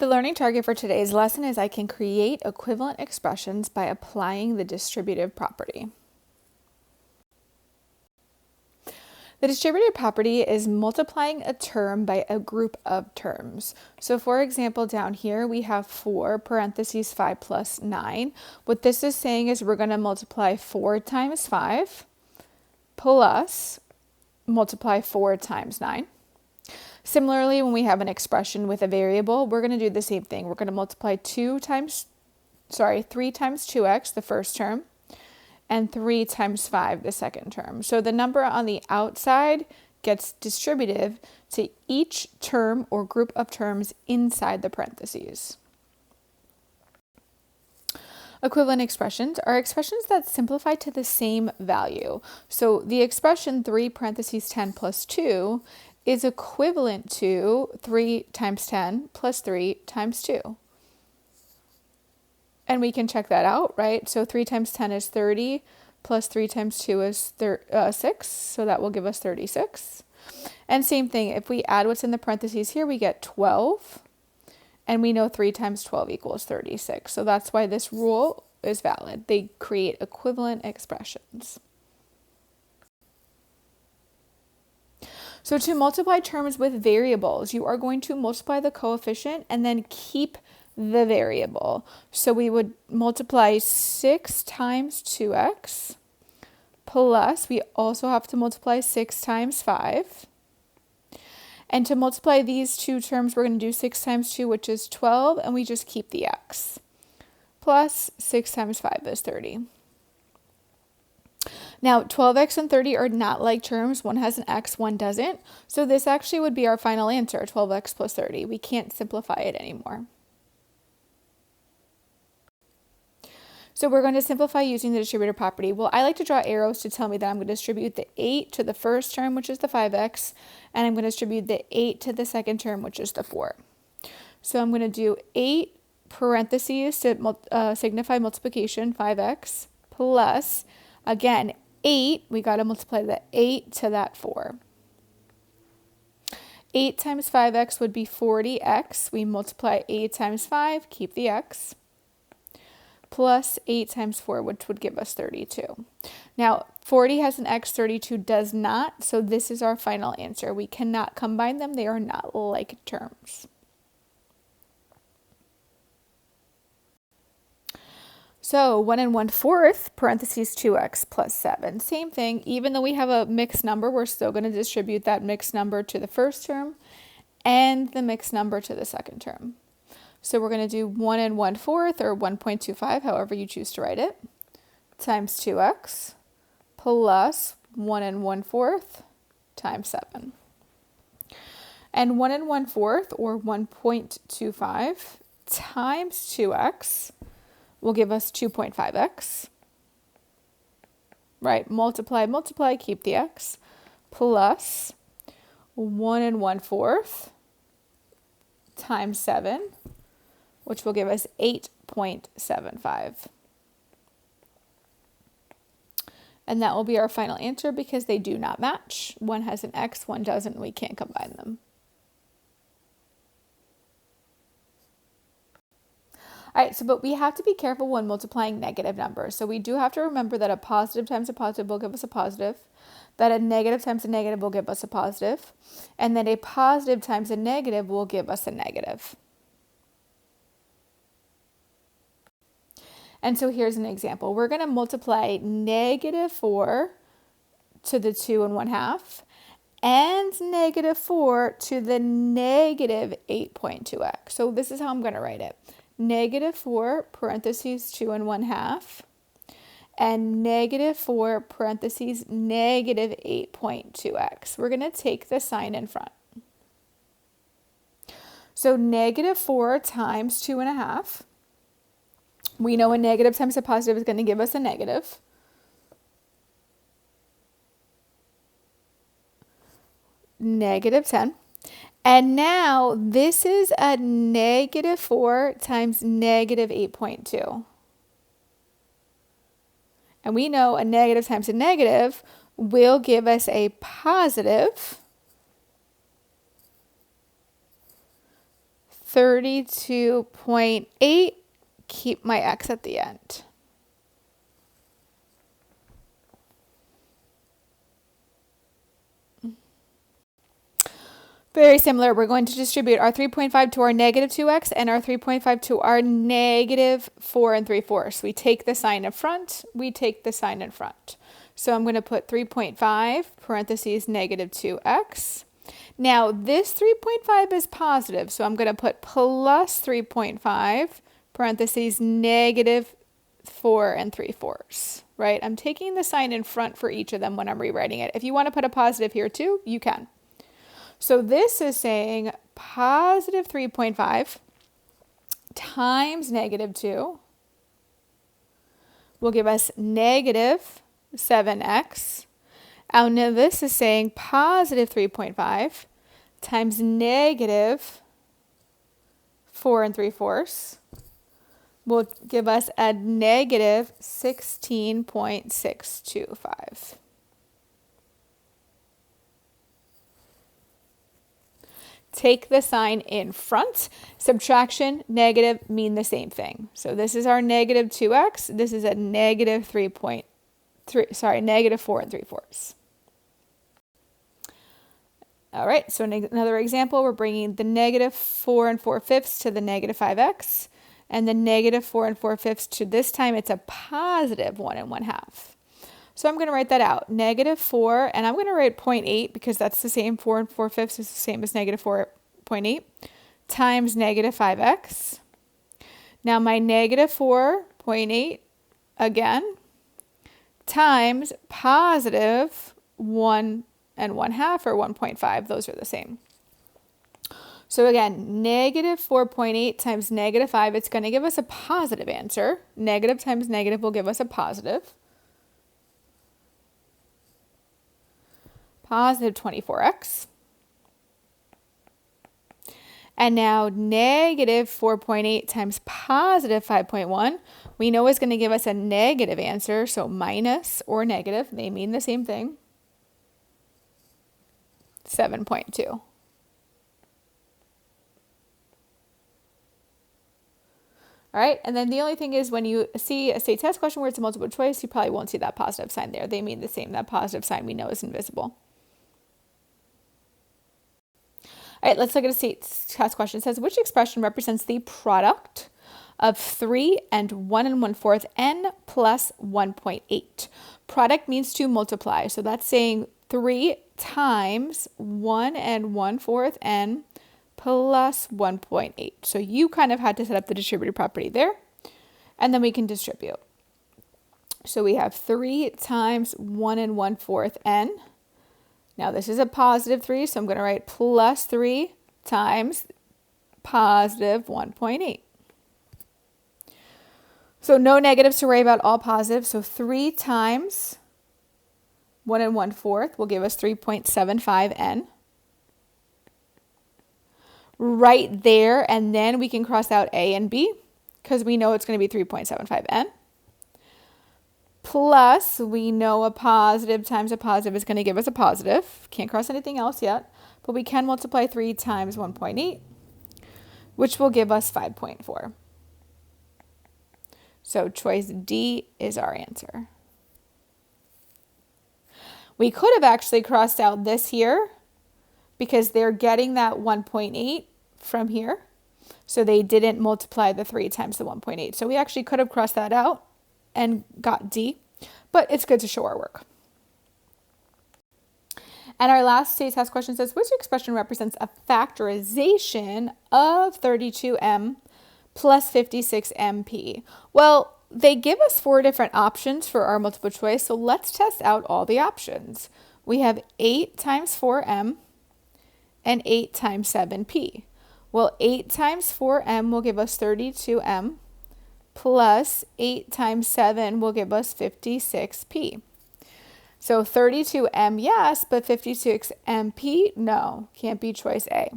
The learning target for today's lesson is I can create equivalent expressions by applying the distributive property. The distributive property is multiplying a term by a group of terms. So for example, down here we have 4 parentheses 5 plus 9. What this is saying is we're going to multiply 4 times 5 plus multiply 4 times 9. Similarly, when we have an expression with a variable, we're going to do the same thing. We're going to multiply 3 times 2x, the first term, and 3 times 5, the second term. So the number on the outside gets distributive to each term or group of terms inside the parentheses. Equivalent expressions are expressions that simplify to the same value. So the expression 3 parentheses 10 plus 2 is equivalent to 3 times 10 plus 3 times 2. And we can check that out, right? So 3 times 10 is 30, plus 3 times 2 is 6, so that will give us 36. And same thing, if we add what's in the parentheses here, we get 12. And we know 3 times 12 equals 36. So that's why this rule is valid. They create equivalent expressions. So to multiply terms with variables, you are going to multiply the coefficient and then keep the variable. So we would multiply 6 times 2x plus we also have to multiply 6 times 5. And to multiply these two terms, we're going to do 6 times 2, which is 12, and we just keep the x. Plus 6 times 5 is 30. Now, 12x and 30 are not like terms. One has an x, one doesn't. So this actually would be our final answer, 12x plus 30. We can't simplify it anymore. So we're going to simplify using the distributive property. Well, I like to draw arrows to tell me that I'm going to distribute the 8 to the first term, which is the 5x, and I'm going to distribute the 8 to the second term, which is the 4. So I'm going to do 8 parentheses to signify multiplication, 5x, plus, again, 8, we got to multiply the 8 to that 4. 8 times 5x would be 40x. We multiply 8 times 5, keep the x, plus 8 times 4, which would give us 32. Now, 40 has an x, 32 does not, so this is our final answer. We cannot combine them. They are not like terms. So 1 1/4 parentheses 2x plus 7. Same thing. Even though we have a mixed number, we're still going to distribute that mixed number to the first term and the mixed number to the second term. So we're going to do 1 1/4 or 1.25, however you choose to write it, times 2x plus 1 1/4 times 7. And 1 1/4 or 1.25 times 2x will give us 2.5x, right? Multiply, multiply, keep the x, plus 1 1/4 times 7, which will give us 8.75. And that will be our final answer because they do not match. One has an x, one doesn't, and we can't combine them. All right, but we have to be careful when multiplying negative numbers. So we do have to remember that a positive times a positive will give us a positive, that a negative times a negative will give us a positive, and that a positive times a negative will give us a negative. And so here's an example. We're going to multiply negative 4 to the 2 1/2 and negative 4 to the negative 8.2x. So this is how I'm going to write it. Negative 4 parentheses 2 1/2 and negative 4 parentheses negative 8.2x. We're going to take the sign in front. So negative 4 times 2 1/2. We know a negative times a positive is going to give us a negative. Negative 10. And now this is a negative 4 times negative 8.2. And we know a negative times a negative will give us a positive 32.8, keep my x at the end. Very similar. We're going to distribute our 3.5 to our negative 2x and our 3.5 to our negative 4 3/4. We take the sign in front, we take the sign in front. So I'm going to put 3.5 parentheses negative 2x. Now this 3.5 is positive, so I'm going to put plus 3.5 parentheses negative 4 3/4, right? I'm taking the sign in front for each of them when I'm rewriting it. If you want to put a positive here too, you can. So this is saying positive 3.5 times negative 2 will give us negative 7x. Now this is saying positive 3.5 times negative 4 3/4 will give us a negative 16.625. Take the sign in front. Subtraction, negative mean the same thing. So this is our negative 2x. This is a negative negative 4 3/4. All right, so another example, we're bringing the negative 4 4/5 to the negative 5x, and the negative 4 4/5 to this time it's a positive 1 1/2. So I'm going to write that out, negative 4, and I'm going to write 0.8 because that's the same, 4 4/5 is the same as negative 4.8, times negative 5x. Now my negative 4.8, again, times positive 1 1/2 or 1.5, those are the same. So again, negative 4.8 times negative 5, it's going to give us a positive answer. Negative times negative will give us a positive. Positive 24x. And now negative 4.8 times positive 5.1, we know is going to give us a negative answer. So minus or negative, they mean the same thing. 7.2. All right, and then the only thing is when you see a state test question where it's a multiple choice, you probably won't see that positive sign there. They mean the same. That positive sign we know is invisible. All right, let's look at a state test question. It says, which expression represents the product of 3 and 1 1/4 n plus 1.8? Product means to multiply. So that's saying 3 times 1 1/4 n plus 1.8. So you kind of had to set up the distributive property there, and then we can distribute. So we have 3 times 1 1/4 n. Now this is a positive 3, so I'm going to write plus 3 times positive 1.8. So no negatives to worry about, all positive. So 3 times 1 1/4 will give us 3.75 n. Right there, and then we can cross out a and b because we know it's going to be 3.75 n. Plus, we know a positive times a positive is going to give us a positive. Can't cross anything else yet, but we can multiply 3 times 1.8, which will give us 5.4. So choice D is our answer. We could have actually crossed out this here because they're getting that 1.8 from here. So they didn't multiply the 3 times the 1.8. So we actually could have crossed that out and got D, but it's good to show our work. And our last state test question says, which expression represents a factorization of 32m plus 56mp? Well, they give us 4 different options for our multiple choice, so let's test out all the options. We have 8 times 4m and 8 times 7p. Well, 8 times 4m will give us 32m plus 8 times 7 will give us 56p. So 32m, yes, but 56mp, no, can't be choice A.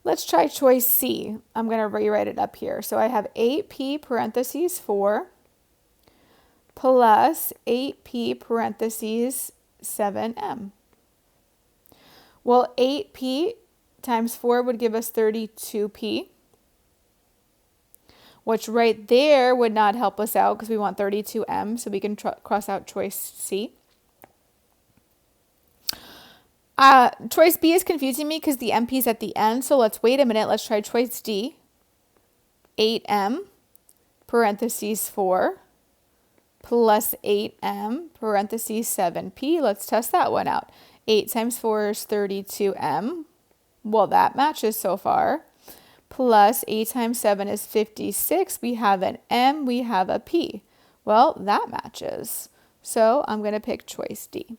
Let's try choice C. I'm going to rewrite it up here. So I have 8p parentheses 4 plus 8p parentheses 7m. Well, 8p times 4 would give us 32p, which right there would not help us out because we want 32m, so we can cross out choice C. Choice B is confusing me because the MP is at the end, so let's wait a minute. Let's try choice D. 8m parentheses 4 plus 8m parentheses 7p. Let's test that one out. 8 times 4 is 32m. Well, that matches so far. Plus 8 times 7 is 56. We have an m, we have a p. Well, that matches. So I'm going to pick choice D.